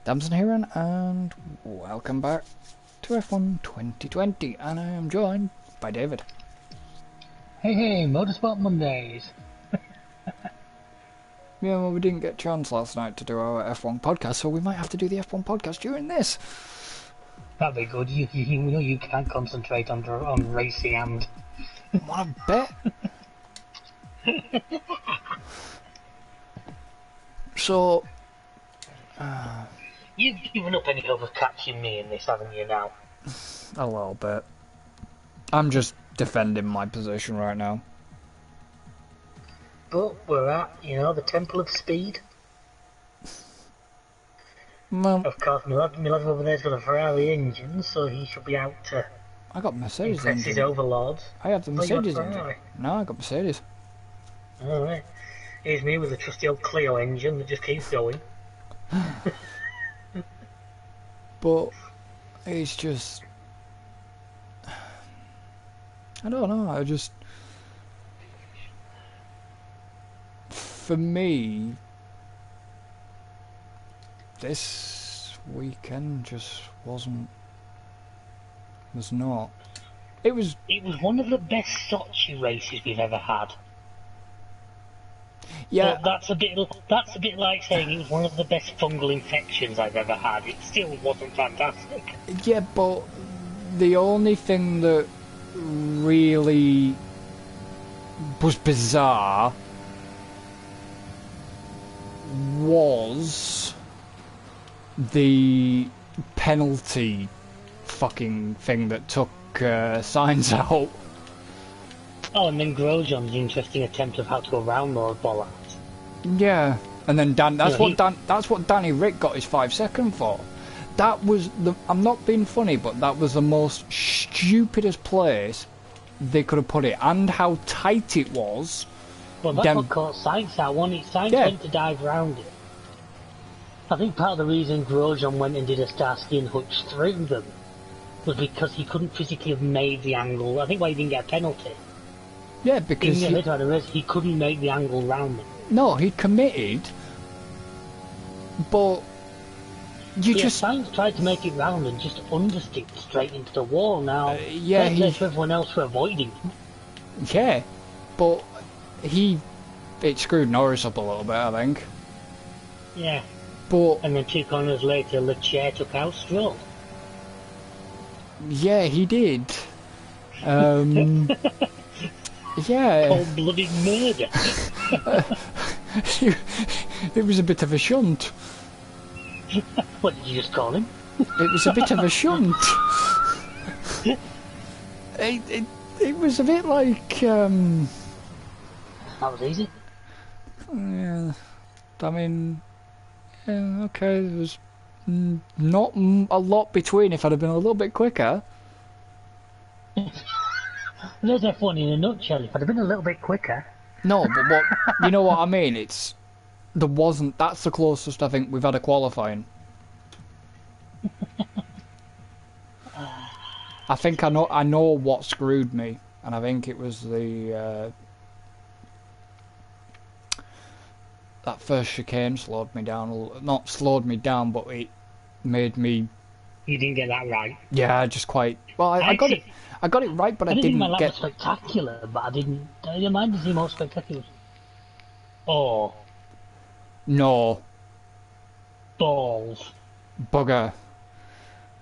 Damson Heren, and welcome back to F1 2020, and I am joined by David. Hey, Motorsport Mondays. Yeah, well, we didn't get a chance last night to do our F1 podcast, so we might have to do the F1 podcast during this. That'd be good. You know you can't concentrate on racing and... Wanna bet? So... You've given up any hope of catching me in this, haven't you, now? A little bit. I'm just defending my position right now. But we're at, the Temple of Speed. Well, Of course, my lad over there's got a Ferrari engine, so he should be out to I got Mercedes impress his engine. overlords. I have the Oh, you got Mercedes engine. Ferrari? No, I got Mercedes. Alright. Here's me with a trusty old Clio engine that just keeps going. But it's just... I don't know, for me, this weekend just was not. It was one of the best Sochi races we've ever had. yeah. But that's a bit like saying it was one of the best fungal infections I've ever had. It still wasn't fantastic. Yeah, but the only thing that really was bizarre was the penalty fucking thing that took signs out. Oh, and then Grosjean's interesting attempt of how to go around those bollards. Yeah, and then that's what Danny Rick got his 5 second for. That was I'm not being funny, but that was the most stupidest place they could have put it, and how tight it was. Well, that's what caught Sainz out, wasn't it? Sainz went to dive round it. I think part of the reason Grosjean went and did a Starsky and Hutch through them was because he couldn't physically have made the angle. I think why he didn't get a penalty. Yeah, because he couldn't make the angle round them. No, he committed, but Sainz tried to make it round and just understicked straight into the wall. Now, that's everyone else for avoiding him. Yeah, but it screwed Norris up a little bit, I think. Yeah. But and then 2 corners later, Leclerc took out Stroll. Yeah, he did. Yeah. Cold-blooded murder. It was a bit of a shunt. What did you just call him? It was a bit of a shunt. It was a bit like... That was easy. Yeah. I mean... Yeah, okay, there was not a lot between if I'd have been a little bit quicker. There's F1 in a nutshell. If I'd have been a little bit quicker. No, but you know what I mean? That's the closest I think we've had a qualifying. I think I know what screwed me, and I think it was the that first chicane slowed me down. Not slowed me down, but it made me... You didn't get that right. Yeah, just quite... Well, I got it right, but I didn't think my lap was spectacular, but I didn't mind to see more spectacular. Oh. No. Balls. Bugger.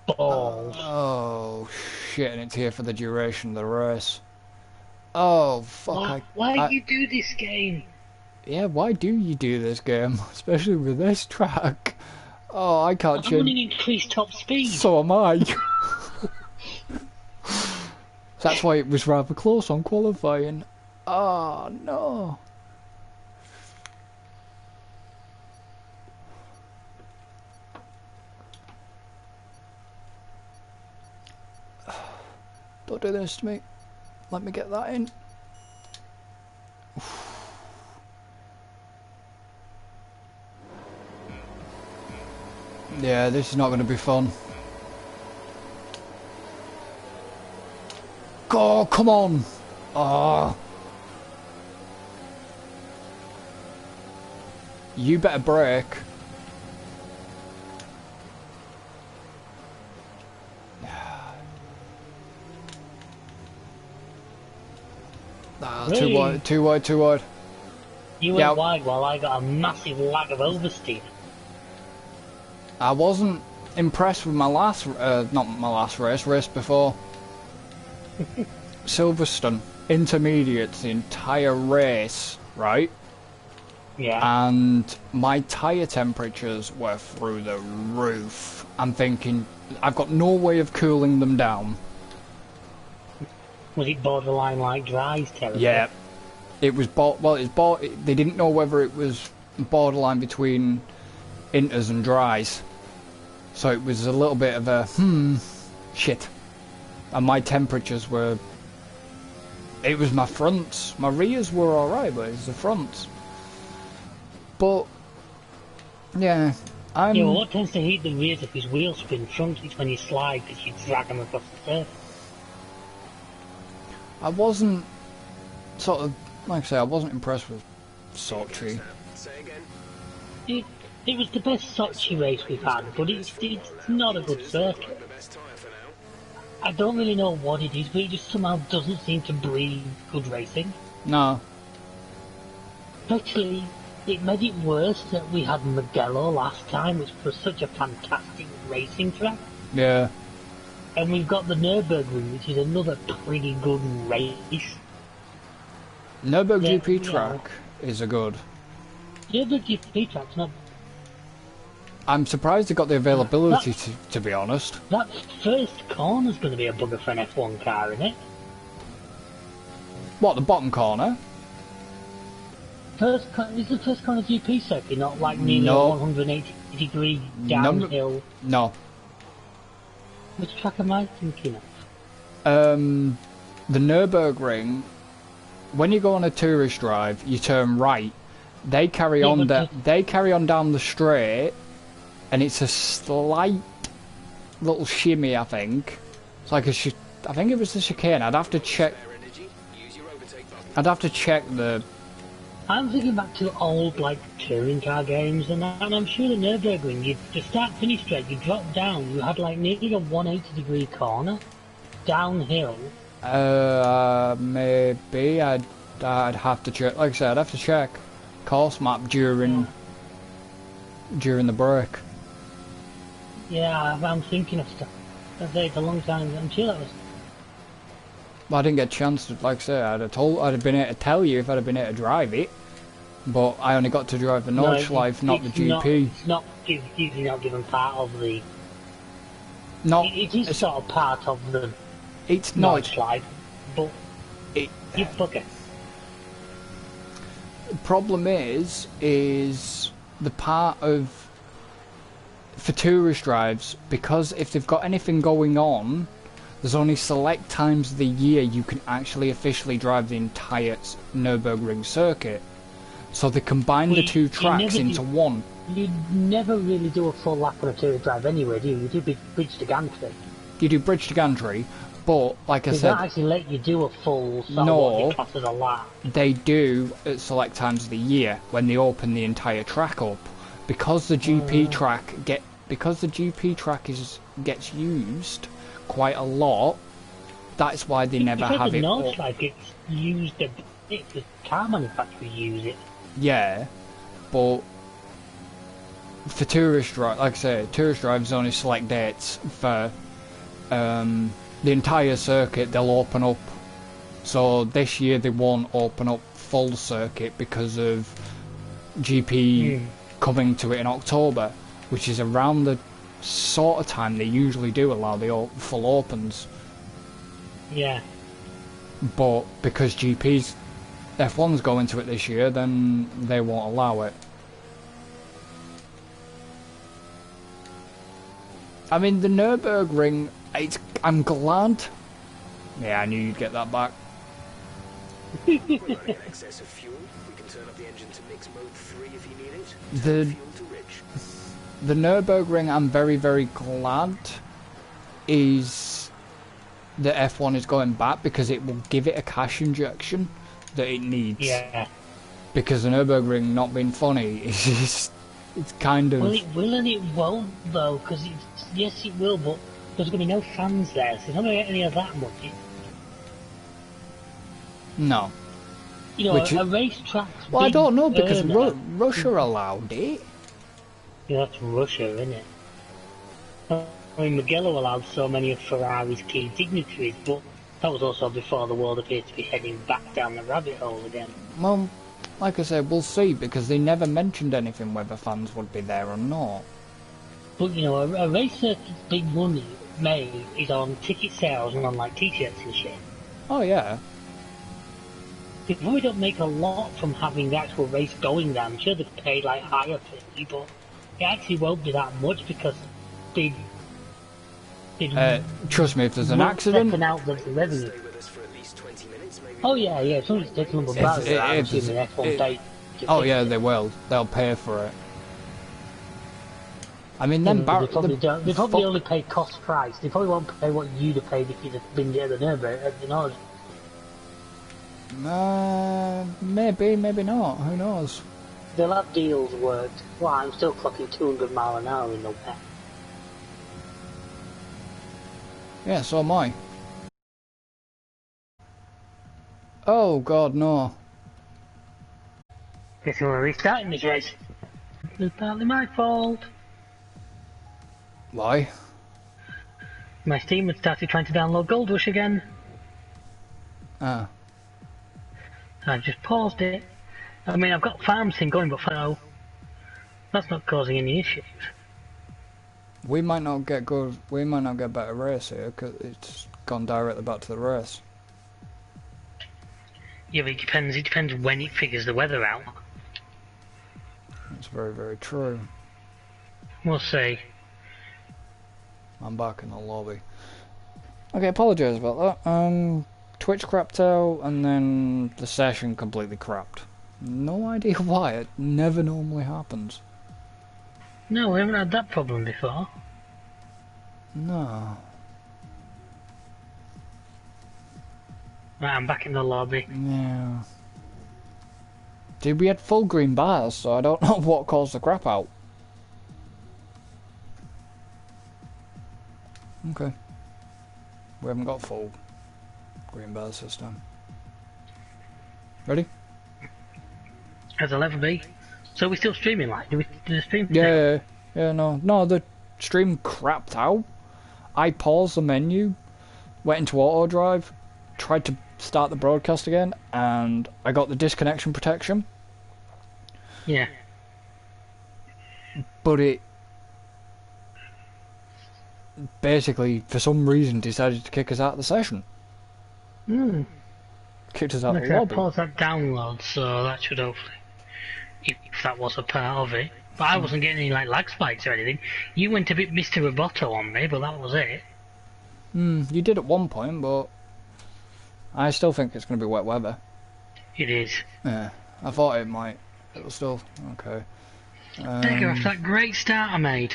Balls. Oh, shit, and it's here for the duration of the race. Oh, fuck. Why do you do this game? Yeah, why do you do this game? Especially with this track. Oh, I can't change... I'm running increased top speed. So am I. That's why it was rather close on qualifying. Oh, no. Don't do this to me. Let me get that in. Yeah, this is not going to be fun. Oh, come on! Oh. You better brake. Too wide, too wide, too wide. You went wide while I got a massive lag of oversteer. I wasn't impressed with my last, not my last race before. Silverstone, intermediates the entire race, right? Yeah. And my tyre temperatures were through the roof. I'm thinking, I've got no way of cooling them down. Was it borderline like dries terrible? Yeah. It was, they didn't know whether it was borderline between inters and dries. So it was a little bit of a, shit. And my temperatures were, it was my fronts. My rears were alright, but it was the fronts. But, yeah, Yeah, well, what tends to heat the rears of his wheel spin fronts is when you slide because you drag them across the surface. I wasn't, sort of, like I say, I wasn't impressed with Sochi. It was the best Sochi race we've had, but it's not a good circuit. I don't really know what it is, but it just somehow doesn't seem to breed good racing. No. Actually, it made it worse that we had Mugello last time, which was such a fantastic racing track. Yeah. And we've got the Nürburgring, which is another pretty good race. Nürburgring GP track is a good. Nürburgring GP track's not. I'm surprised they got the availability to be honest. That first corner's going to be a bugger for an F1 car, isn't it? What, the bottom corner? Is the first corner GP circuit not like nearly a 180 degree downhill? No. Which track am I thinking of? The Nürburgring, when you go on a tourist drive, you turn right. They carry on down the straight, and it's a slight little shimmy. I think it's like I think it was the chicane. I'd have to check. The. I'm thinking back to old like touring car games and that, and I'm sure the Nürburgring, you to start finish straight, you drop down, you had like nearly a 180 degree corner downhill. Maybe I'd have to check. Like I said, I'd have to check course map during the break. Yeah, I'm thinking of stuff. It's a long time. I'm sure that was. Well, I didn't get a chance to, like I say, I'd have been able to tell you if I'd have been able to drive it, but I only got to drive the Nordschleife, not the GP. It's not given part of the. No, it is sort of part of the. It's not. Nordschleife, but you bugger. The problem is the part of for tourist drives, because if they've got anything going on, there's only select times of the year you can actually officially drive the entire Nürburgring circuit. So they combine the two tracks into one. You never really do a full lap on a tourist drive anyway, do you? You do bridge to gantry. You do bridge to gantry, but like I said, they don't actually let you do a full what you class as a lap. They do at select times of the year when they open the entire track up, because the GP track gets used quite a lot. That's why they never have it. Because like it's used a bit, the car manufacturers use it. Yeah, but for tourist drive, like I say, tourist drives only select dates for the entire circuit. They'll open up. So this year they won't open up full circuit because of GP coming to it in October, which is around the sort of time they usually do allow the full opens. Yeah. But because GP's F1's going to it this year, then they won't allow it. I mean, the Nürburgring, I'm glad. Yeah, I knew you'd get that back. Excess of fuel. We can turn up the engine to mix mode 3 if you need it. The Nürburgring, I'm very, very glad is the F1 is going back, because it will give it a cash injection that it needs. Yeah. Because the Nürburgring not being funny is just, it's kind of. Well, it will and it won't though, because yes, it will, but there's going to be no fans there, so it's not going to get any of that much. No. You know, a racetrack. Well, I don't know because Russia allowed it. Yeah, that's Russia, isn't it? I mean, Mugello allowed so many of Ferrari's key dignitaries, but that was also before the world appeared to be heading back down the rabbit hole again. Well, like I said, we'll see, because they never mentioned anything whether fans would be there or not. But, you know, a race that's big money made is on ticket sales and on, like, t-shirts and shit. Oh, yeah. They probably don't make a lot from having the actual race going there. I'm sure they pay, like, higher fee, but it actually won't be that much because they'd trust me, if there's an accident... out the revenue. Oh, yeah, somebody's taking them about it. I'm assuming F1 day. Oh, yeah, they will. They'll pay for it. I mean, then they probably only pay cost price. They probably won't pay what you'd have paid if you'd have been there at the Nürburgring. Maybe, maybe not. Who knows? They'll have deals worked. Well, I'm still clocking 200 mile an hour in the wet. Yeah, so am I. Oh God, no. Guess you want to restart in this race. It's partly my fault. Why? My Steam had started trying to download Gold Rush again. Ah. I've just paused it. I mean, I've got Farm Sim going, but no, that's not causing any issues. We might not get good. We might not get better race here because it's gone directly back to the race. Yeah, but it depends when it figures the weather out. That's very, very true. We'll see. I'm back in the lobby. Okay, apologise about that. Twitch crapped out and then the session completely crapped. No idea why, it never normally happens. No, we haven't had that problem before. No. Right, I'm back in the lobby. Yeah. Dude, we had full green bars, so I don't know what caused the crap out. Okay. We haven't got full green bars this time. Ready? As I'll ever be. So we're still streaming, like? Do the stream? Yeah, no, the stream crapped out. I paused the menu, went into auto drive, tried to start the broadcast again, and I got the disconnection protection. Yeah. But it basically, for some reason, decided to kick us out of the session. Kicked us out of the lobby. I paused that download, so that should hopefully, if that was a part of it. But I wasn't getting any like lag spikes or anything. You went a bit Mr. Roboto on me, but that was it. You did at one point, but I still think it's going to be wet weather. It is. Yeah, I thought it might. It was still okay. Take off that great start I made.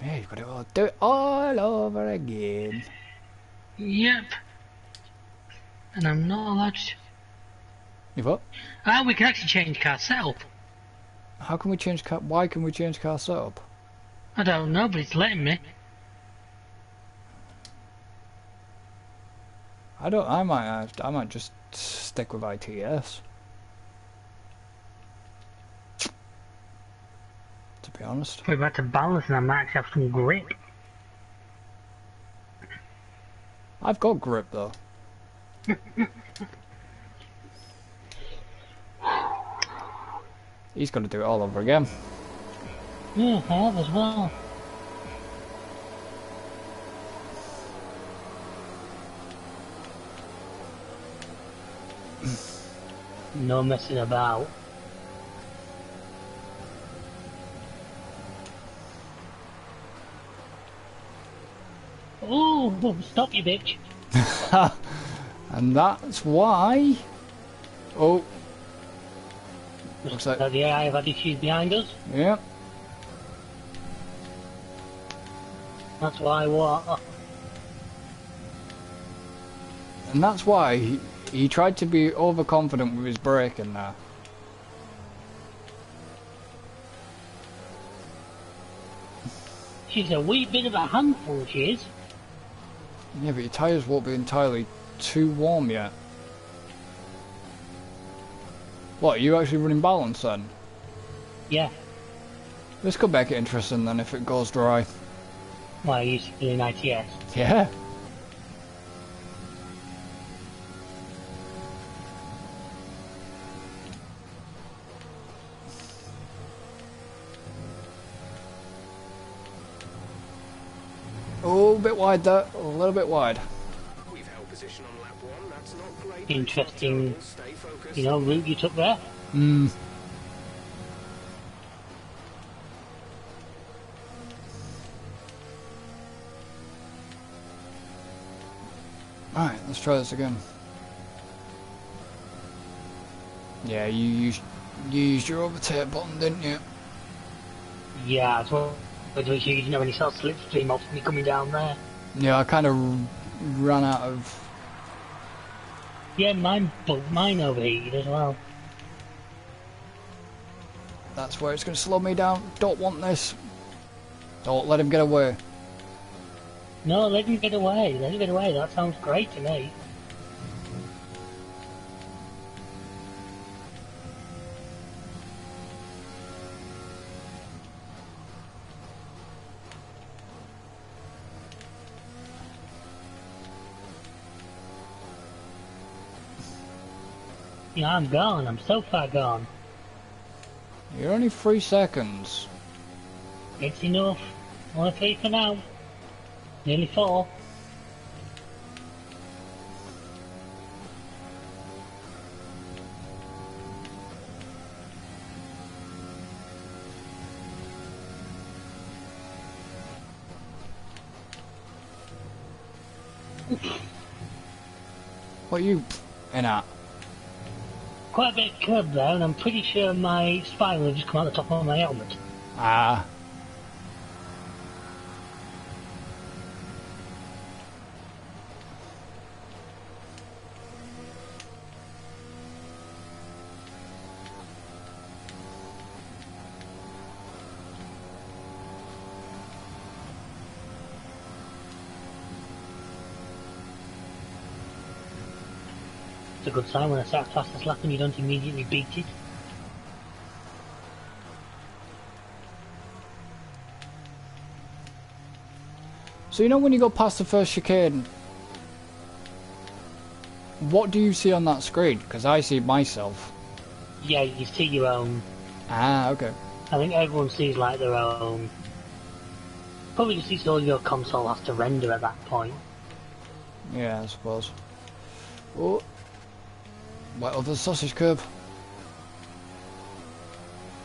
Yeah, you've got to do it all over again. Yep. And I'm not allowed to... You what? Ah, we can actually change car setup. How can we change car? Why can we change car setup? I don't know, but it's letting me. I might just stick with ITS. To be honest. We're about to balance and I might actually have some grip. I've got grip though. He's got to do it all over again. Yeah, I have as well. No messing about. Oh, stop you bitch. And that's why... Oh. Looks like... The AI have had issues behind us. Yeah. That's why what? And that's why he tried to be overconfident with his braking there. She's a wee bit of a handful, she is. Yeah, but your tyres won't be entirely too warm yet. What, are you actually running balance then? Yeah. This could make it interesting then if it goes dry. Why, are you doing ITS? Yeah. Oh, a bit wide there. A little bit wide. We've held position on lap 1. That's not great. Interesting, Stay focused. you know, route you took there. Hmm. Alright, let's try this again. Yeah, you used your overtake button, didn't you? Yeah, as well. But you didn't have any sort of slipstream off me coming down there. Yeah, I kind of ran out of... Yeah, mine overheated as well. That's where it's going to slow me down. Don't want this. Don't let him get away. No, let him get away. Let him get away. That sounds great to me. Yeah, I'm gone. I'm so far gone. You're only 3 seconds. It's enough. Only 3 for now. Nearly 4. What are you in at? Quite a bit of curb there, and I'm pretty sure my spiral will just come out the top of my helmet. Ah. It's a good sign when I start fastest lap and you don't immediately beat it. So you know when you go past the first chicane, what do you see on that screen? Because I see myself. Yeah, you see your own. Ah, okay. I think everyone sees like their own. Probably just sees all your console has to render at that point. Yeah, I suppose. Oh. Right over the sausage curb.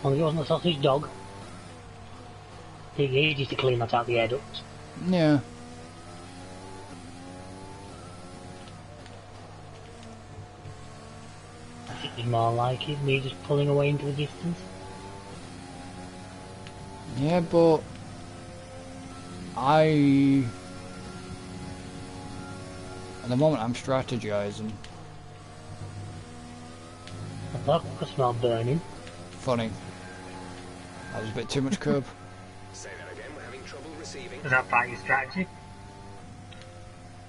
Well, it wasn't a sausage dog. Take ages to clean that out the air ducts. Yeah. It's more like it, me just pulling away into the distance. Yeah, but at the moment I'm strategizing. I thought I could smell burning. Funny. That was a bit too much curb. Say that again. We're having trouble receiving. Is that part of your strategy?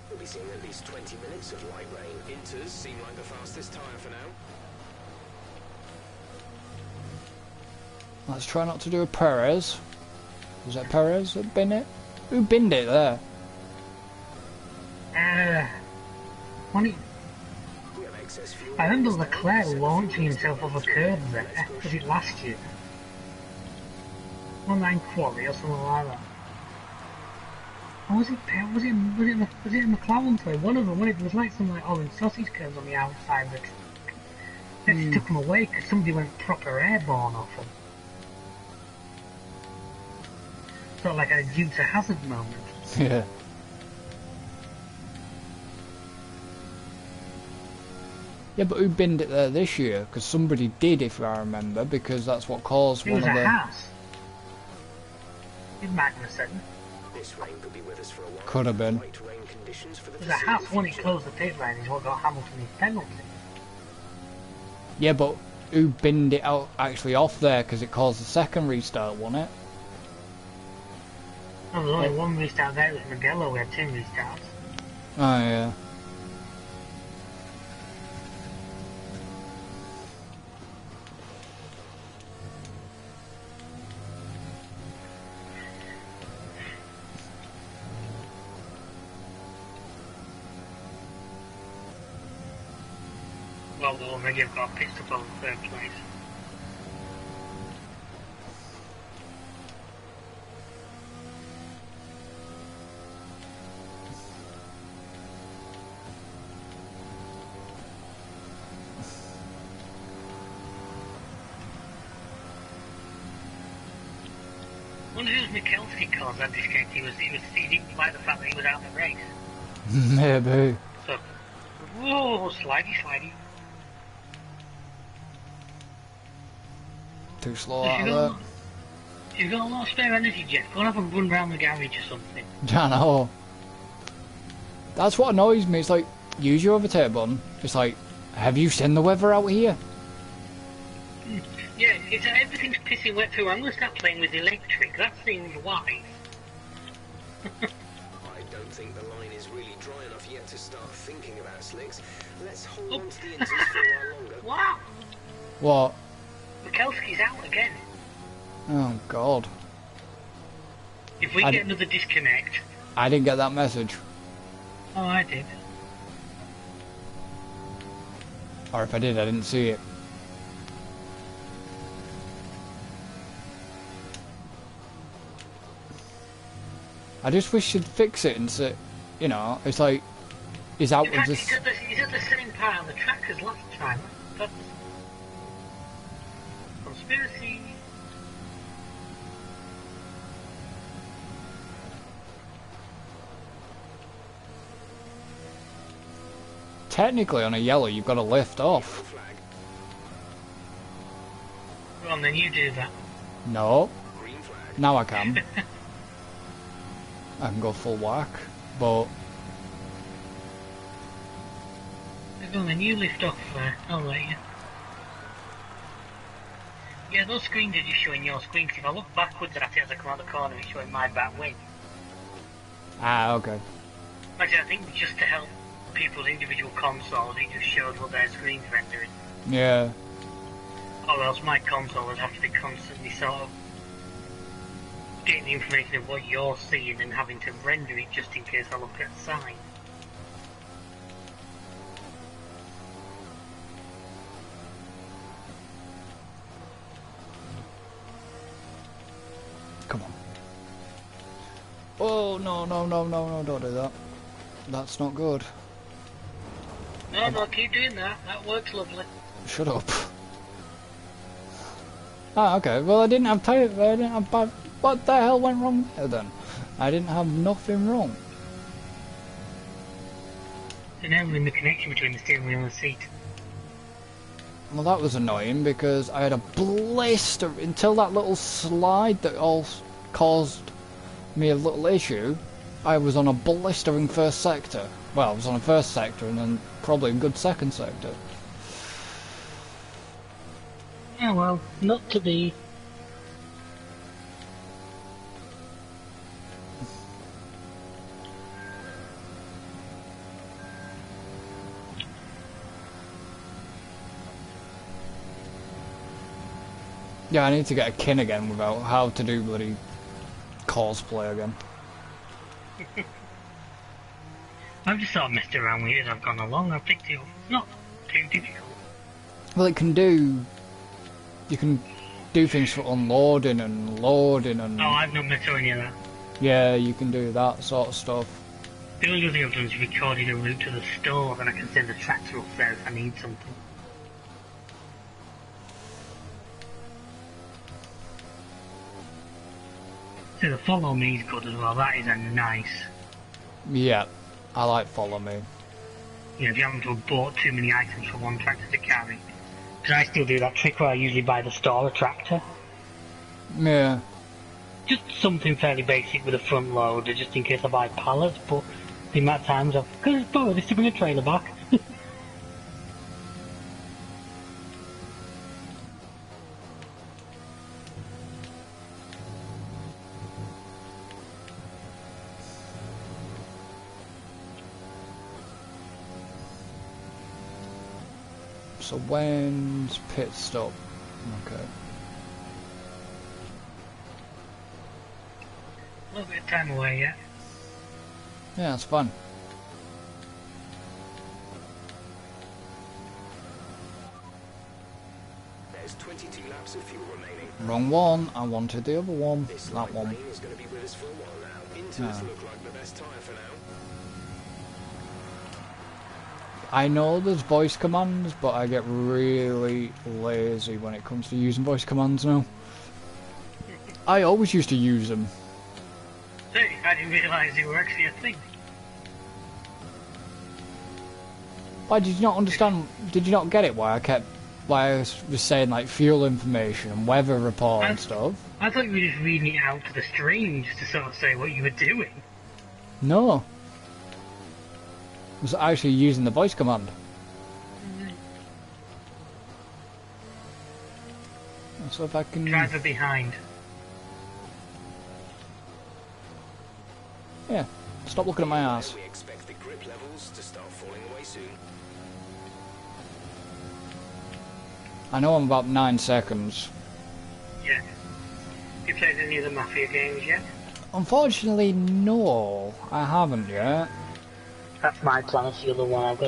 We'll be seeing at least 20 minutes of light rain. Inters seem like the fastest tyre for now. Let's try not to do a Perez. Was that Perez that binned it? Who binned it there? Funny. We have excess fuel. I remember Leclerc launching himself off a curb there. Was it last year? Online quality or something like that. Or was it a McLaren play? One of them, it was like some like orange sausage curves on the outside of the track. Then took them away because somebody went proper airborne off them. Sort of like a due to hazard moment. Yeah. Yeah, but who binned it there this year? Because somebody did, if I remember, because that's what caused one of the... It was a house. In Magnussen. This rain could be with us for a while. Could have been. Light rain conditions for the It was a house when it closed the pit lane is what got Hamilton his penalty. Yeah, but who binned it out actually off there because it caused the second restart, wasn't it? Oh, there was only one restart there, it was Mugello, we had 2 restarts. Oh, yeah. well, already I've got a pit stop over third place. I wonder who's Mikelski caused that disconnect. He didn't like the fact that he was out of the race. Maybe. So, whoa, slidey. Too slow out of that. If you've got a lot of spare energy, Jeff, go and have a run round the garage or something. I know. That's what annoys me. It's like, use your overtake button. It's like, have you seen the weather out here? Yeah, it's everything's pissing wet through. I'm going to start playing with electric. That seems wise. I don't think the line is really dry enough yet to start thinking about slicks. Let's hold on to the inters for a while longer. Wow! What? Mikelski's out again. Oh, God. If we get another disconnect... I didn't get that message. Oh, I did. Or if I did, I didn't see it. I just wish you'd fix it and say, you know, it's like, he's out with this... He's at the same part on the track as last time. That's... Conspiracy... Technically, on a yellow, you've got to lift off. Well, then you do that. No. Now I can. I can go full whack, but... Go on then, you lift off there. I'll let you. Yeah, those screens are just showing your screen, because if I look backwards at it as I come out the corner, it's showing my back wing. Ah, okay. Actually, I think just to help people's individual consoles, it just shows what their screen's rendering. Yeah. Or else my console would have to be constantly sort of getting the information of what you're seeing and having to render it just in case I look at the sign. Come on. Oh, no, don't do that. That's not good. No, keep doing that. That works lovely. Shut up. Ah, okay. Well, I didn't have time. I didn't have bad... What the hell went wrong there then? I didn't have nothing wrong. So now we're in the connection between the steering wheel and the seat. Well, that was annoying because I had a blister until that little slide that all caused me a little issue. I was on a blistering first sector. Well, I was on a first sector and then probably a good second sector. Yeah, well, not to be. Yeah, I need to get a kin again without how to do bloody cosplay again. I've just sort of messed around with it as I've gone along. I've picked it up. It's not too difficult. Well, it can do... You can do things for unloading and loading and... Oh, I've not messed with any of that. Yeah, you can do that sort of stuff. The only thing I've done is recorded a route to the store, then I can send the tractor up there if I need something. So the follow me is good as well. That is a nice... Yeah, I like follow me. You know, if you happen to have bought too many items for one tractor to carry. Because I still do that trick where I usually buy the store a tractor. Yeah. Just something fairly basic with a front loader, just in case I buy pallets, but the amount of times I've... Because it's bored, it's to bring a trailer back. So when's pit stop? Okay. A little bit of time away, yeah. Yeah, it's fun. Wrong one. I wanted the other one. This That light one. rain is going to be with us for a while now. Inters look like the best tyre for now. I know there's voice commands, but I get really lazy when it comes to using voice commands now. I always used to use them. Hey, I didn't realise they were actually a thing. Why did you not understand? Did you not get it? Why I was saying like fuel information and weather report and stuff? I thought you were just reading it out to the stream just to sort of say what you were doing. No. I was actually using the voice command. So if I can... Driver behind. Yeah. Stop looking at my ass. We expect the grip levels to start falling away soon. I know I'm about 9 seconds. Yeah. You played any of the Mafia games yet? Unfortunately, no. I haven't yet. That's my plan for the other one.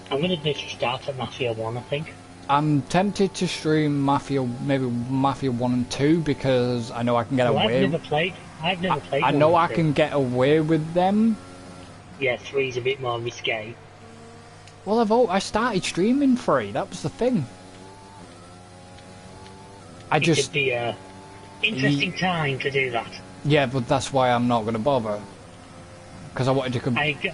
I'm gonna do start at Mafia 1, I think. I'm tempted to stream Mafia, maybe Mafia 1 and 2, because I know I can get away. I've never played I know I can get away with them. Yeah, 3's a bit more risque. Well, I started streaming 3. That was the thing. It could be a interesting time to do that. Yeah, but that's why I'm not going to bother. Because I wanted to...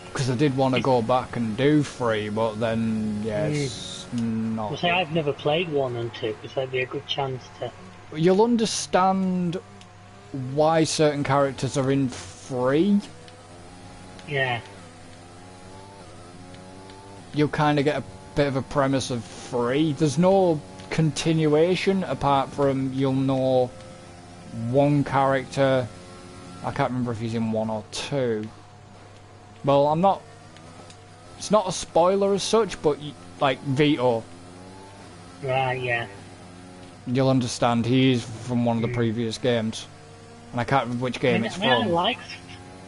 Because I did want to go back and do 3, but then, yes, not... Well, say, I've never played 1 and 2, because that'd be a good chance to... You'll understand why certain characters are in 3. Yeah. You'll kind of get a bit of a premise of 3. There's no continuation apart from you'll know one character. I can't remember if he's in 1 or 2. Well, I'm not... It's not a spoiler as such, but like Vito. Right, yeah. You'll understand he is from one of the previous games. And I can't remember which game it's from. I liked...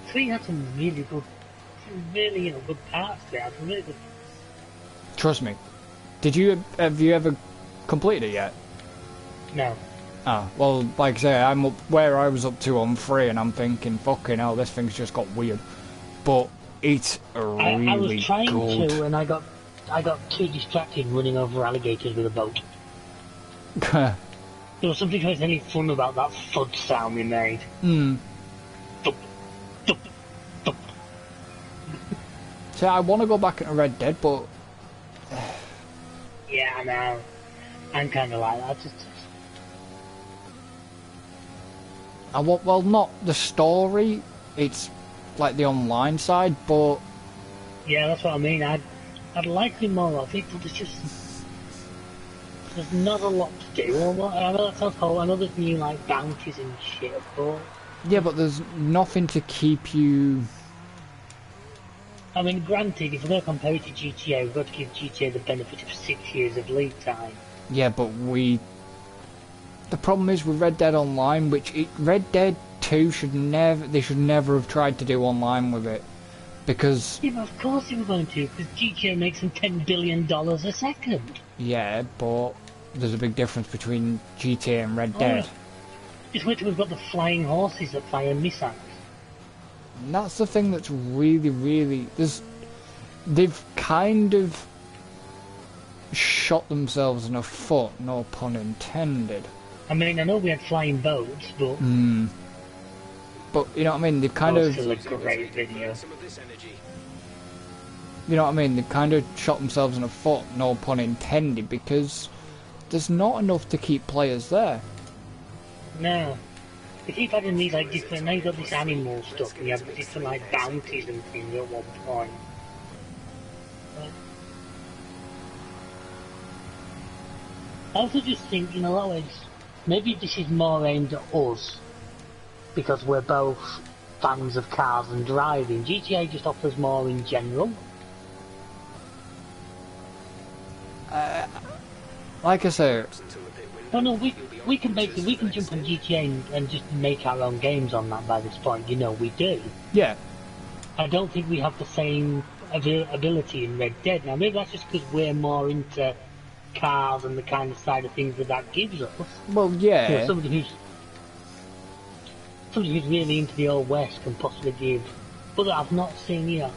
3 had some really good... Really, good parts to it. Had some really good... Trust me. Have you ever completed it yet? No. Ah, well, like I say, I'm up where I was up to on 3, and I'm thinking, fucking hell, this thing's just got weird. But it's really I was trying good. to, and I got too distracted running over alligators with a boat. There was something really fun about that thud sound we made. Hmm. Thump, thump, thump. So I want to go back into Red Dead, but... Yeah, I know. I'm kind of like that. I want, well, not the story, it's like the online side, but... Yeah, that's what I mean. I'd like it more of it, but there's not a lot to do. I know that sounds cool. I know there's new like bounties and shit, but... Yeah, but there's nothing to keep you... I mean, granted, if we're going to compare it to GTA, we've got to give GTA the benefit of 6 years of lead time. Yeah, but the problem is with Red Dead Online, Red Dead 2 should never have tried to do online with it, because... Yeah, but of course they were going to, because GTA makes them $10 billion a second. Yeah, but there's a big difference between GTA and Red Dead. Just wait till we've got the flying horses that fire missiles. And that's the thing that's really, really... They've kind of shot themselves in the foot, no pun intended. I mean, I know we had flying boats, but... But, you know what I mean, they've kind of... Still a great video. You know what I mean, they've kind of shot themselves in the foot, no pun intended, because there's not enough to keep players there. No. They keep adding these, like, different... Now you've got this animal stuff, and you have different, like, bounties and things at one point. I also just think, in a lot of ways, maybe this is more aimed at us, because we're both fans of cars and driving. GTA just offers more in general. Like I say... Oh no, we can jump on GTA and just make our own games on that by this point, you know, we do. Yeah. I don't think we have the same ability in Red Dead. Now maybe that's just because we're more into cars and the kind of side of things that gives us. Well, yeah. You know, somebody who's really into the old West can possibly give. But I've not seen, you know,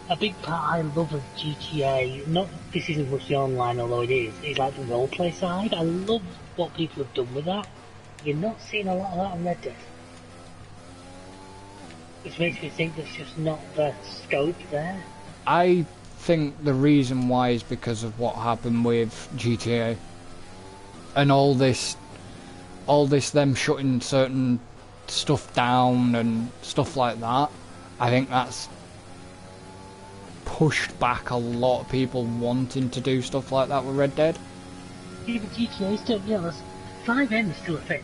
a big part I love of GTA, this isn't much the online, although it is like the roleplay side. I love what people have done with that. You're not seeing a lot of that on Red Dead. Which makes me think there's just not the scope there. I think the reason why is because of what happened with GTA. And all this them shutting certain stuff down and stuff like that. I think that's pushed back a lot of people wanting to do stuff like that with Red Dead. Yeah, but GTA still, you know, 5M is still a thing.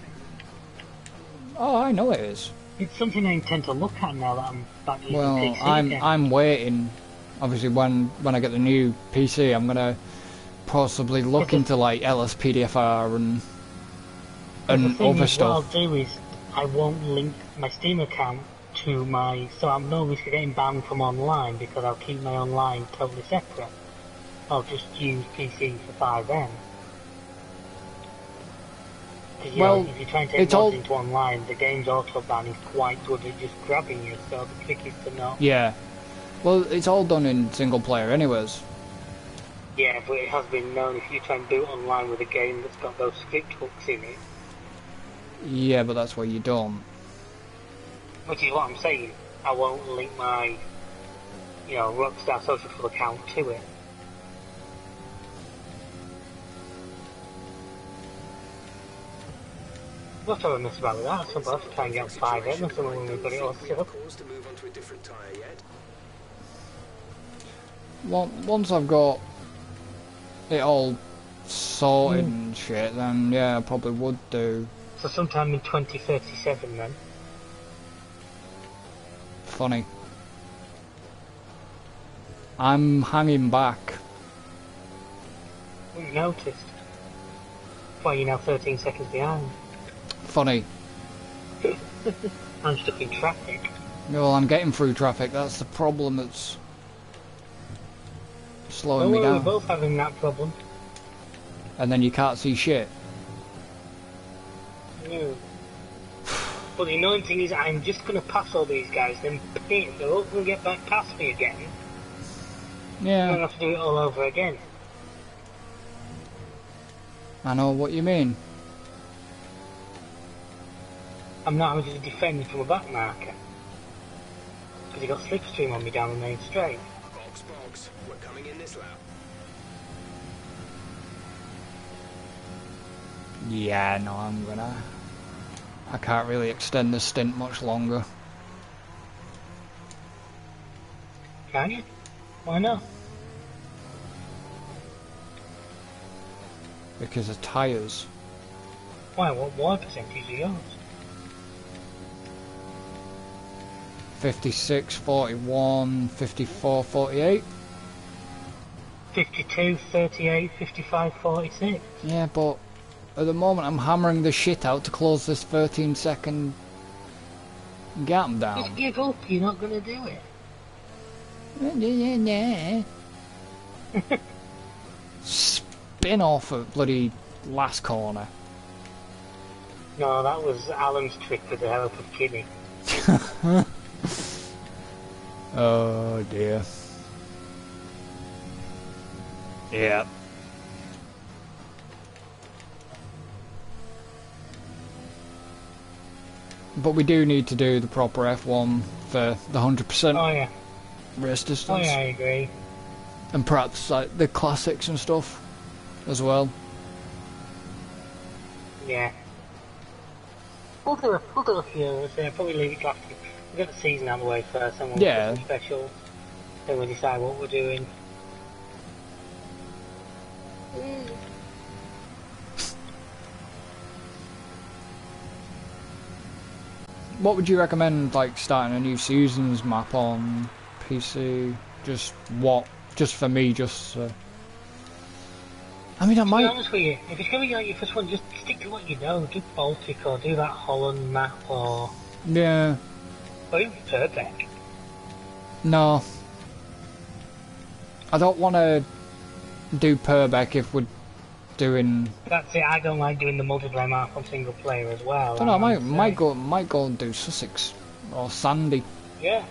Oh, I know it is. It's something I intend to look at now that I'm back using PC again. I'm waiting. Obviously, when I get the new PC, I'm gonna possibly look into like LSPDFR and other stuff. What I'll do is I won't link my Steam account to so I'm no risk of getting banned from online because I'll keep my online totally separate. I'll just use PC for 5M. Because well, if you try and take mods into online, the game's auto ban is quite good at just grabbing you, so the trick is to not... Yeah. Well, it's all done in single player anyways. Yeah, but it has been known if you try and boot online with a game that's got those script hooks in it... Yeah, but that's where you don't. Which is what I'm saying. I won't link my, you know, Rockstar Social Club account to it. What have I missed about that? So I'll have to try and get 5M or something when we've got it all set up. Well, once I've got it all sorted and shit, then yeah, I probably would do. So sometime in 2037 then? Funny. I'm hanging back. Well, you noticed. Why you're now 13 seconds behind. Funny. I'm stuck in traffic. Well, I'm getting through traffic. That's the problem that's slowing me down. We're both having that problem. And then you can't see shit. No. But the annoying thing is I'm just going to pass all these guys, then pit, they're all going to get back past me again. Yeah. I'm going to have to do it all over again. I know what you mean. I'm not having to defend from a back marker. Because he got slipstream on me down the main straight. Box, we're coming in this lap. Yeah, no, I can't really extend this stint much longer. Can you? Why not? Because of tyres. Why? What percentage are yours? 56, 41, 54, 48. 52, 38, 55, 46. Yeah, but at the moment I'm hammering the shit out to close this 13-second gap down. Just give up, you're not going to do it. Spin off at bloody last corner. No, that was Alan's trick with the help of Kinney. Oh dear. Yeah. But we do need to do the proper F1 for the 100% oh, yeah. race distance. Oh yeah, I agree. And perhaps like the classics and stuff as well. Yeah. We'll do a few. I'll probably leave it last. We'll get the season out of the way first, and we'll do something special. Then we'll decide what we're doing. What would you recommend, like, starting a new season's map on PC? Just for me, I mean, I might... To be honest with you, if it's going to be like your first one, just stick to what you know. Do Baltic, or do that Holland map, or... Yeah. Or even Purbeck. No. I don't want to do Purbeck if we're doing. That's it. I don't like doing the multiplayer map on single player as well. I don't know. Might go and do Sussex or Sandy. Yeah.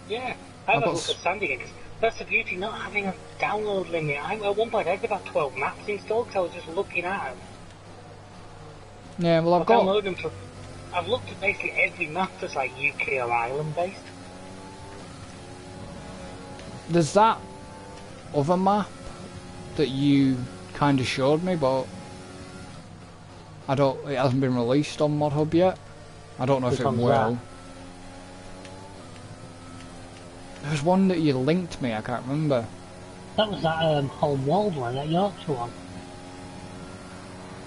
I I've might got look at Sandy because that's the beauty not having a download limit. At one point I had about 12 maps installed because I was just looking at them. Yeah, well I've looked at basically every map that's like UK or Ireland based. There's that other map that you kind of showed me, but it hasn't been released on ModHub yet. I don't know if it will. There's one that you linked me, I can't remember. That was that Home World one, that Yorkshire one.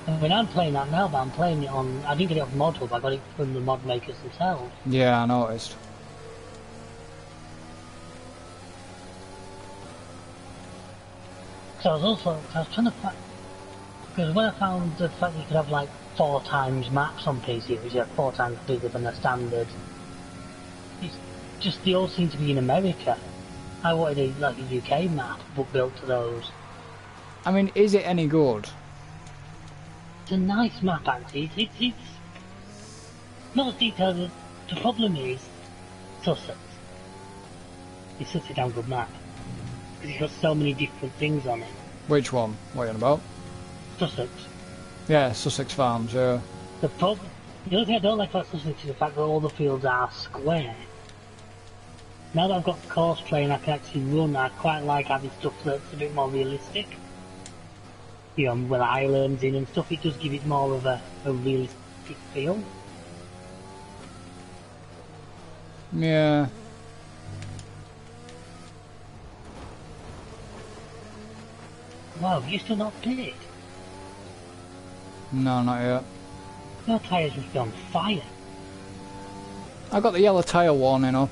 I mean, I'm playing that now, but I'm playing it on... I didn't get it off ModHub, I got it from the mod makers themselves. Yeah, I noticed. So I was trying to find... Because when I found the fact that you could have like 4 times maps on PC, which are 4 times bigger than a standard, it's just they all seem to be in America. I wanted like a UK map, but built to those. I mean, is it any good? It's a nice map actually. It's not as detailed as... The problem is Sussex. It's such a damn good map. Because it's got so many different things on it. Which one? What are you on about? Sussex. Yeah, Sussex Farms, yeah. The only thing I don't like about Sussex is the fact that all the fields are square. Now that I've got course train I can actually run, I quite like having stuff that's a bit more realistic. You know, with islands in and stuff, it does give it more of a realistic feel. Yeah. Wow, have you still not played? No, not yet. Your tyres must be on fire. I got the yellow tyre warning up.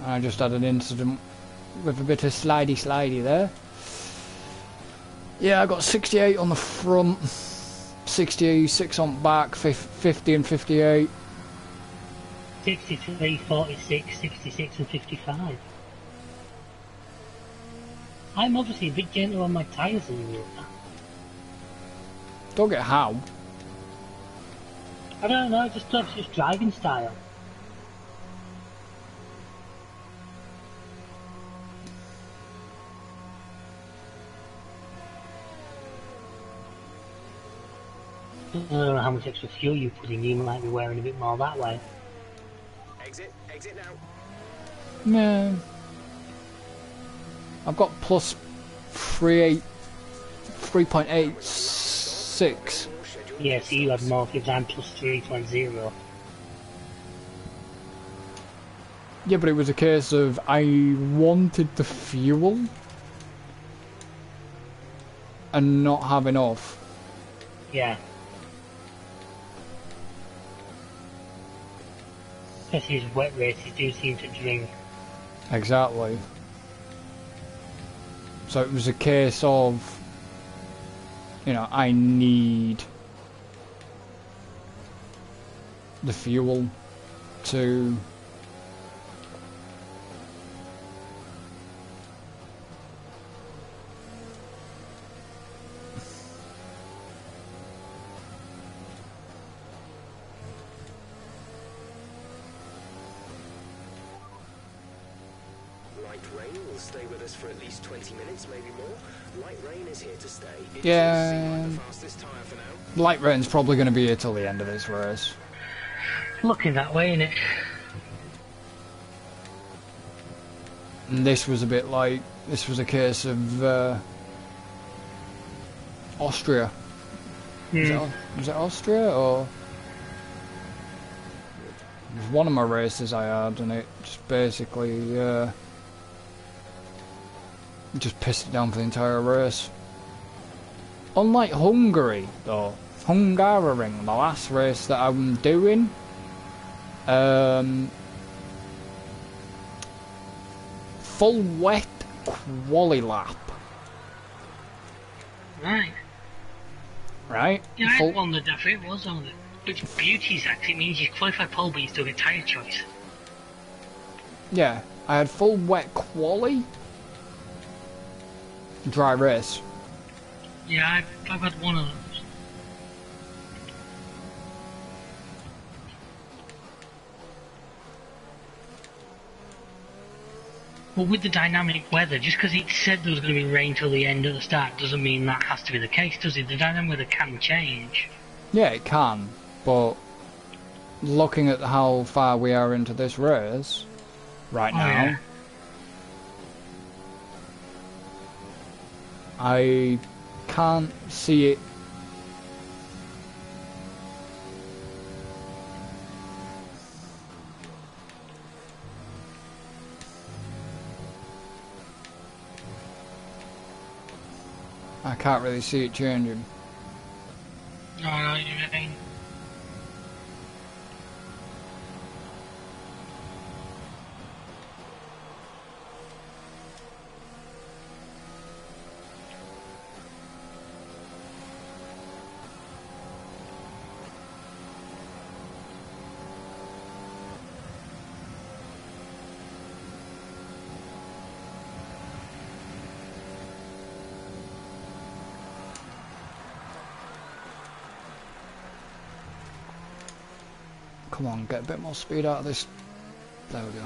I just had an incident with a bit of slidey there. Yeah, I got 68 on the front, 66 on back, 50 and 58. 63, 46, 66 and 55. I'm obviously a bit gentler on my tyres than you are. Don't get how. I don't know, that's just driving style. I don't know how much extra fuel you put in, you might be wearing a bit more that way. Exit now. No. I've got plus 3.86. Yeah, so you had more because I'm plus 3.0. Yeah, but it was a case of I wanted the fuel and not have enough. Yeah. Especially as wet races do seem to drink. Exactly. So it was a case of, you know, I need the fuel to Light rain will stay with us for at least 20 minutes, maybe more. Light rain is here to stay. It yeah, seems like the fastest tyre for now. light rain's probably going to be here till the end of this race. Looking that way, innit? And this was a bit like, this was a case of Austria. Was it Austria or? It was one of my races I had, and it just basically just pissed it down for the entire race. Unlike Hungary, though, Hungaroring, the last race that I'm doing, full wet quali lap. Right. Right? Yeah, I Full, had one that it was on it. Which beauty is actually, it means you qualify pole, but you still get tyre choice. yeah, I had full wet quali, Dry race. Yeah, I've had one of those. But with the dynamic weather, just because it said there was going to be rain till the end at the start doesn't mean that has to be the case, does it? The dynamic weather can change. Yeah, it can, but looking at how far we are into this race right now, yeah. I can't see it. I can't really see it changing. No, I know what you mean. Come on, get a bit more speed out of this. There we go.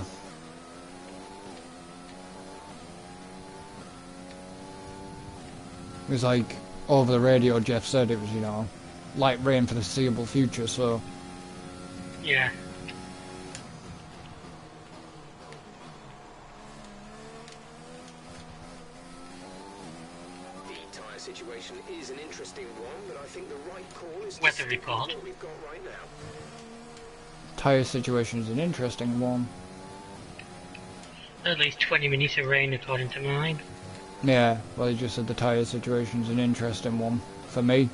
It was like, over the radio Jeff said it was, you know, light rain for the foreseeable future, so... Yeah. The tyre situation is an interesting one, but I think the right call is to Weather stick with report. what we've got right now. Tyre situation is an interesting one. At least 20 minutes of rain according to mine. Yeah, well he just said the tyre situation's an interesting one. For me.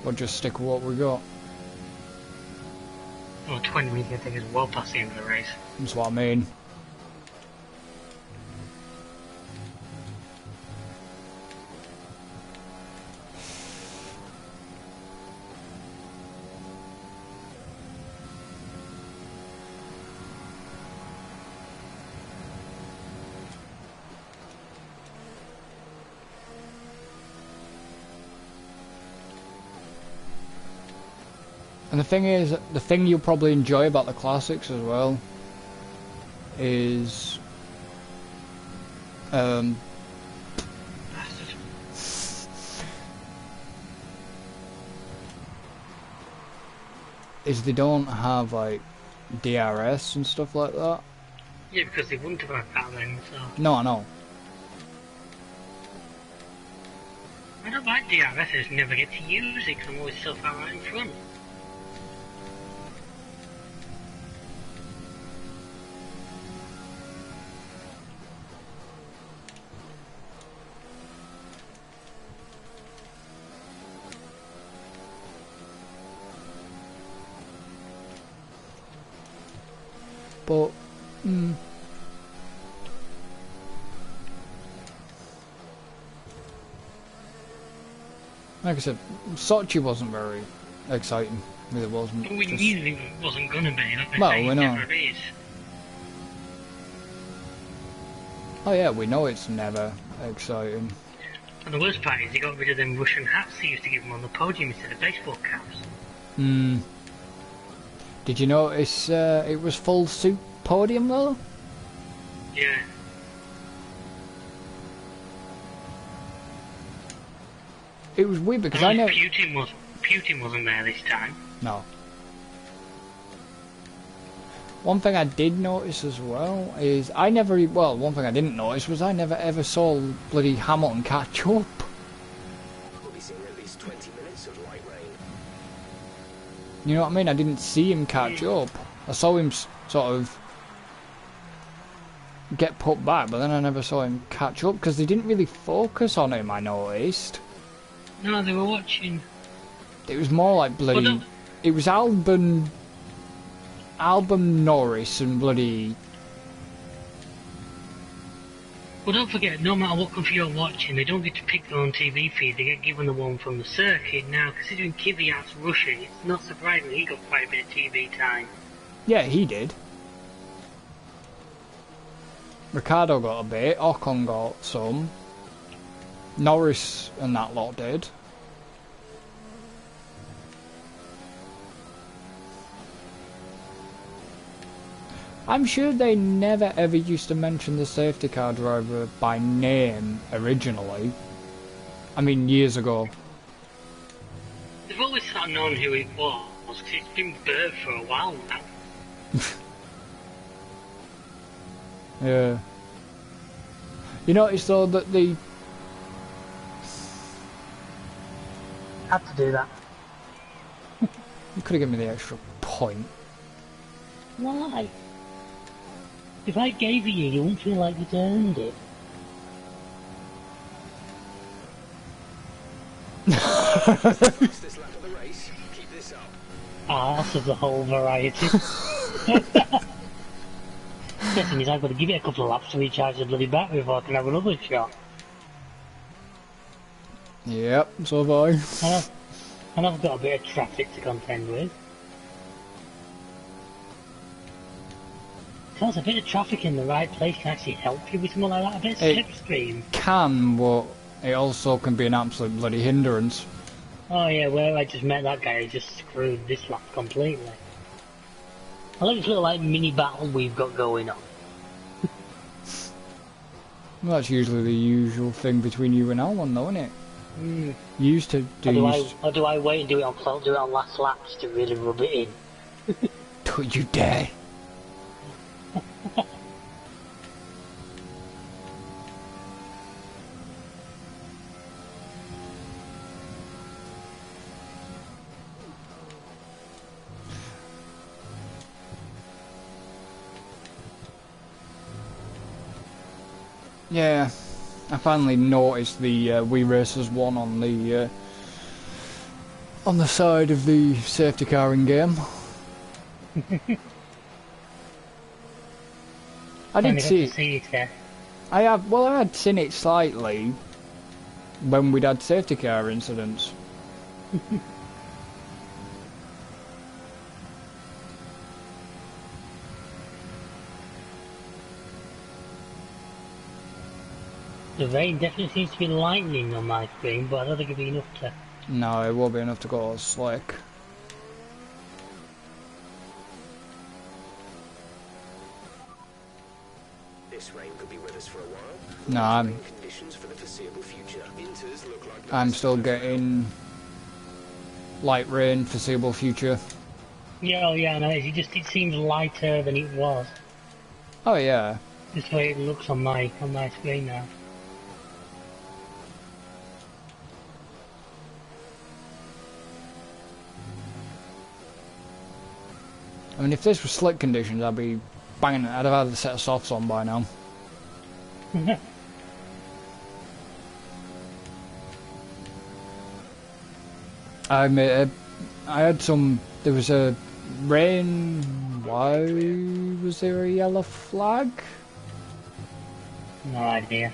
We'll just stick with what we got. Well, 20 minutes I think is well past the end of the race. That's what I mean. And the thing is, the thing you'll probably enjoy about the classics as well is they don't have like DRS and stuff like that. Yeah, because they wouldn't have had that then, so... No, I know. I don't like DRS, I just never get to use it because I'm always so far right in front. But like I said, Sochi wasn't very exciting. It wasn't. But we just... knew it wasn't going to be, like Well, I say, we it know. never is. Oh yeah, we know it's never exciting. And the worst part is they got rid of them Russian hats they used to give them on the podium instead of baseball caps. Did you notice it was full suit podium though? Yeah. It was weird because At I know. least Putin wasn't there this time. No. One thing I did notice as well is one thing I didn't notice was I never ever saw bloody Hamilton catch up. We'll be seeing at least 20 minutes of light rain. You know what I mean? I didn't see him catch up. I saw him sort of get put back, but then I never saw him catch up because they didn't really focus on him, I noticed. No, they were watching. It was more like bloody... Well, no. It was Albon Norris and bloody... Well, don't forget, no matter what country you're watching, they don't get to pick their own TV feed, they get given the one from the circuit. Now, considering Kvyat's Russian, it's not surprising he got quite a bit of TV time. Yeah, he did. Ricardo got a bit, Ocon got some. Norris and that lot did. I'm sure they never ever used to mention the safety car driver by name originally. I mean, years ago. They've always sort of known who he was, because he's been bird for a while now. Yeah. You notice though that the... Had to do that. You could have given me the extra point. Why? If I gave it you wouldn't feel like you'd earned it. Fastest lap of the race. Keep this up. Arse of the whole variety. The thing is, I've got to give it a couple of laps to recharge the bloody battery before I can have another shot. Yep, so have I. And I've got a bit of traffic to contend with. So a bit of traffic in the right place can actually help you with something like that, a bit of slipstream. Can, but it also can be an absolute bloody hindrance. Oh yeah, where I just met that guy, he just screwed this lap completely. I like this little like mini battle we've got going on. Well, that's usually the usual thing between you and Alan, though, isn't it? Mm. You used to do... Or do I wait and do it on last laps to really rub it in? Don't you dare! Yeah, I finally noticed the Wii Racers one on the side of the safety car in game. I did see it. Yeah. I had seen it slightly when we'd had safety car incidents. The rain definitely seems to be lightning on my screen, but I don't think it'll be enough to... No, it won't be enough to go slick. This rain could be with us for a while. No, I'm Conditions for the foreseeable future. Inters look like I'm still getting light rain, foreseeable future. Yeah, oh yeah, no, it seems lighter than it was. Oh yeah. Just the way it looks on my screen now. I mean, if this was slick conditions, I'd be banging it. I'd have had a set of softs on by now. I had some. There was a rain. Why was there a yellow flag? No idea.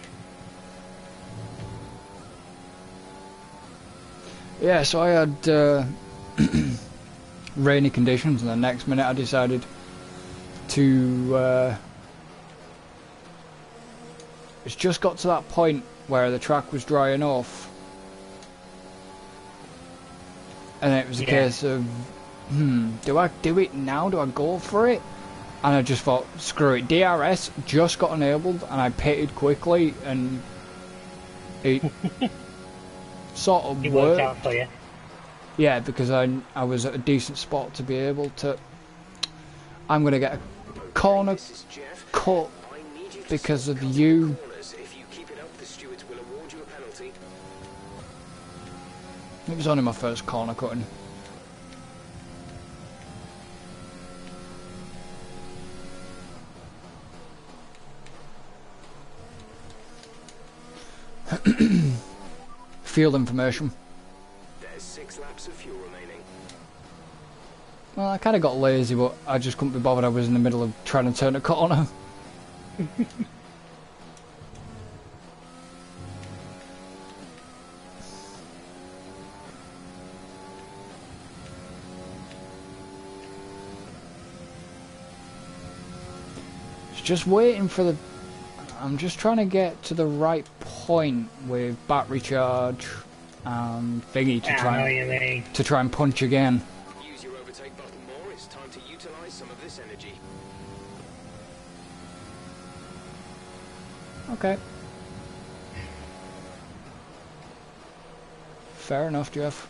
Yeah, so I had rainy conditions, and the next minute I decided to. It's just got to that point where the track was dry enough, and it was a case of, do I do it now? Do I go for it? And I just thought, screw it. DRS just got enabled, and I pitted quickly, and it sort of It worked. worked out for you. Yeah, because I was at a decent spot to be able to. I'm gonna get a corner cut because of you. It was only my first corner cutting. Field information. There's 6 laps of fuel remaining. Well, I kind of got lazy, but I just couldn't be bothered. I was in the middle of trying to turn a corner. Just waiting for the... I'm just trying to get to the right point with battery charge and thingy to try and punch again. Use your overtake button more. It's time to utilize some of this energy. Okay. Fair enough, Jeff.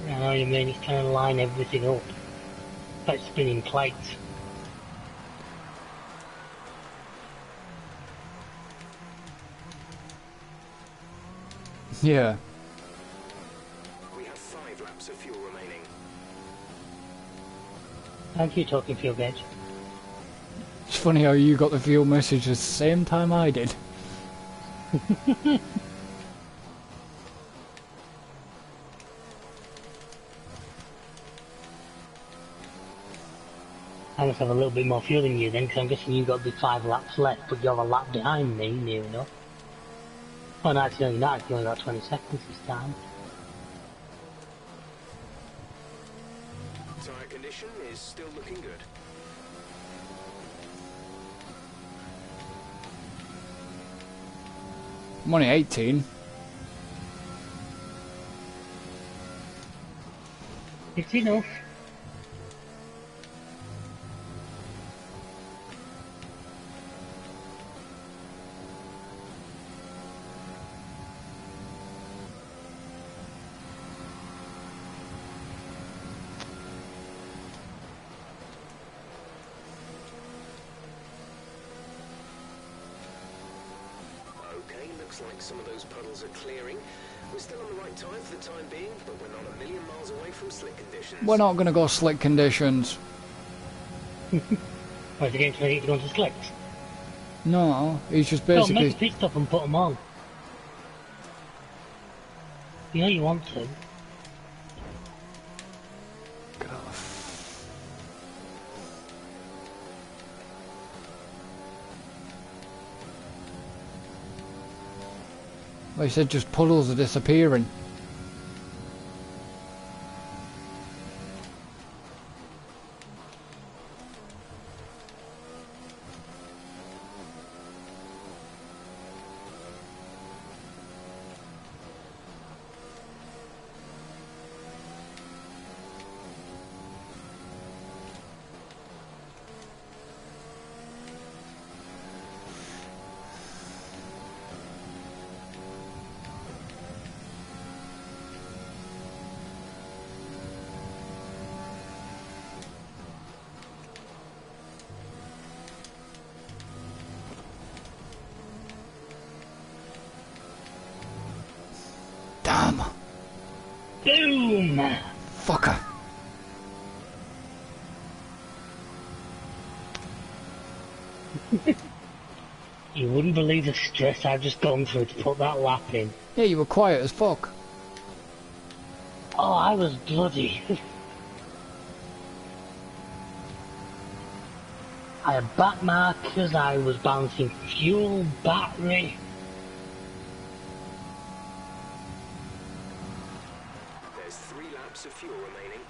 I know what you mean, he's trying to line everything up. Like spinning plates. Yeah. We have 5 laps of fuel remaining. Thank you, talking fuel gauge. It's funny how you got the fuel message at the same time I did. I must have a little bit more fuel than you then, because I'm guessing you've got the 5 laps left, but you're a lap behind me, near enough. Oh no, actually, no, you're not. You only got 20 seconds this time. Tyre condition is still looking good. I'm only 18. It's enough. Okay, looks like some of those puddles are clearing. We're still on the right time for the time being, but we're not a million miles away from slick conditions. We're not going to go slick conditions. Where's the game ready to go into slicks? No, he's just Don't basically... make a pit stop and put them on. You know you want to. Get off. Well, he said just puddles are disappearing. Damn. Boom! Fucker. You wouldn't believe the stress I've just gone through to put that lap in. Yeah, you were quiet as fuck. Oh, I was bloody. I had back markers, I was balancing fuel, battery. There's 3 laps of fuel remaining.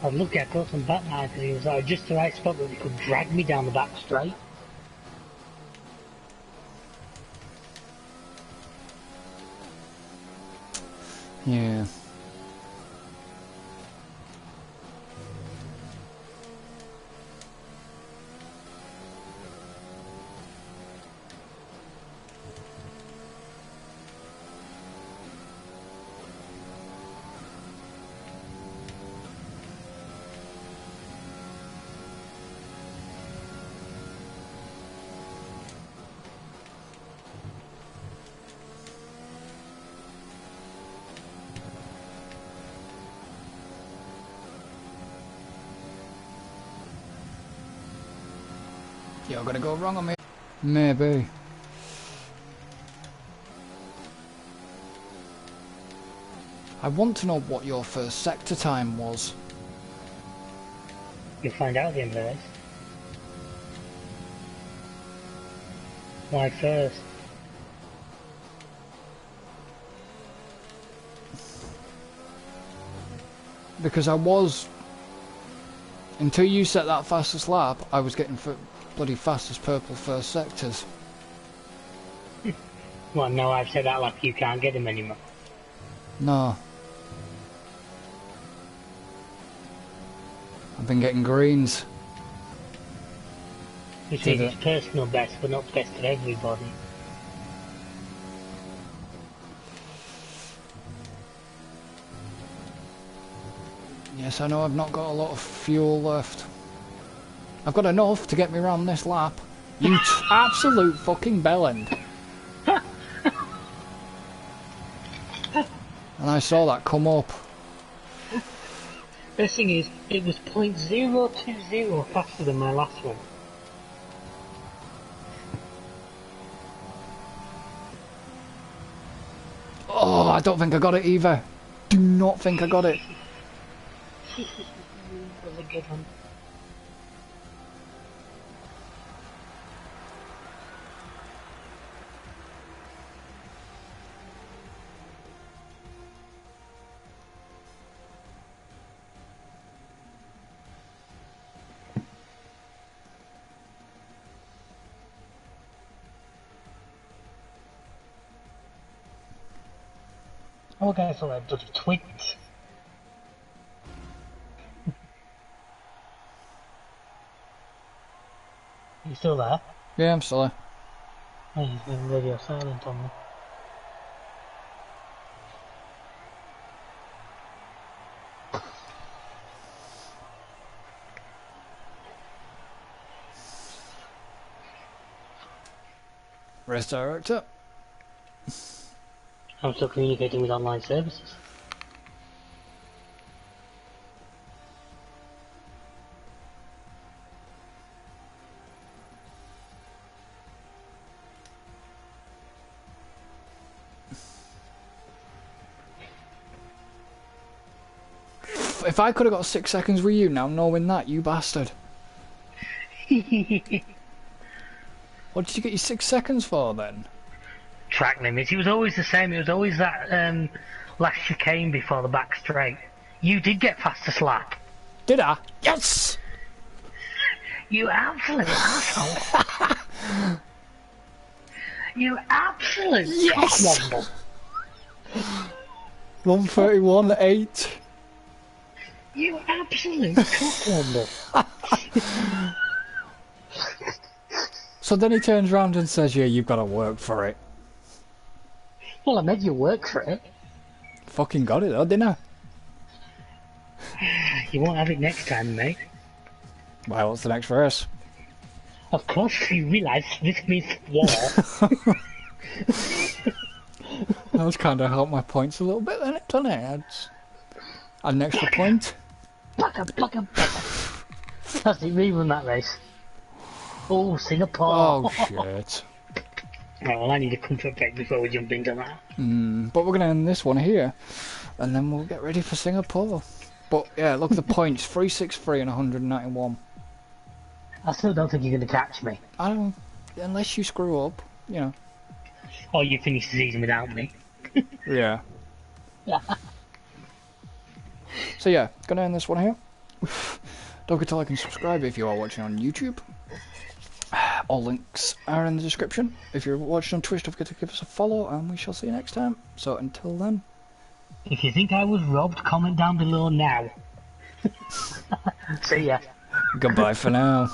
I was lucky I caught some back markers, he was like just the right spot that he could drag me down the back straight. Yeah. You're gonna go wrong on me. Maybe. I want to know what your first sector time was. You'll find out at the end of the race. Why first? Because I was... Until you set that fastest lap, I was getting bloody fastest purple first sectors. Well, no, I've said that lap, you can't get him anymore. No. I've been getting greens. Which means it's personal best, but not best of everybody. Yes, I know I've not got a lot of fuel left. I've got enough to get me around this lap. You absolute fucking bellend. And I saw that come up. The thing is, it was 0.020 faster than my last one. Oh, I don't think I got it either. Do not think I got it. That was a good one. Okay, so I did a tweet. You still there? Yeah, I'm still there. Oh, he's been radio silent on me. Race director. I'm still communicating with online services. If I could have got 6 seconds with you now, knowing that, you bastard. What did you get your 6 seconds for then? Track limits. It was always the same. It was always that last chicane before the back straight. You did get fastest lap. Did I? Yes! You absolute asshole. You absolute cockwomble. 1:31.8. You absolute cockwomble. So then he turns around and says, yeah, you've got to work for it. Well, I made you work for it. Fucking got it though, didn't I? You won't have it next time, mate. Well, what's the next race? Of course, you realise this means war. That was kind of helped my points a little bit then, doesn't it? Add an extra point. That's it, rerun that race. Oh, Singapore. Oh, shit. Oh, well, I need a comfort break before we jump into that. But we're going to end this one here, and then we'll get ready for Singapore. But, yeah, look at the points. 363 and 191. I still don't think you're going to catch me. I don't... Unless you screw up, you know. Or you finish the season without me. Yeah. So, yeah, going to end this one here. Don't forget to like and subscribe if you are watching on YouTube. All links are in the description. If you're watching on Twitch, don't forget to give us a follow, and we shall see you next time. So until then. If you think I was robbed, comment down below now. See ya. Goodbye for now.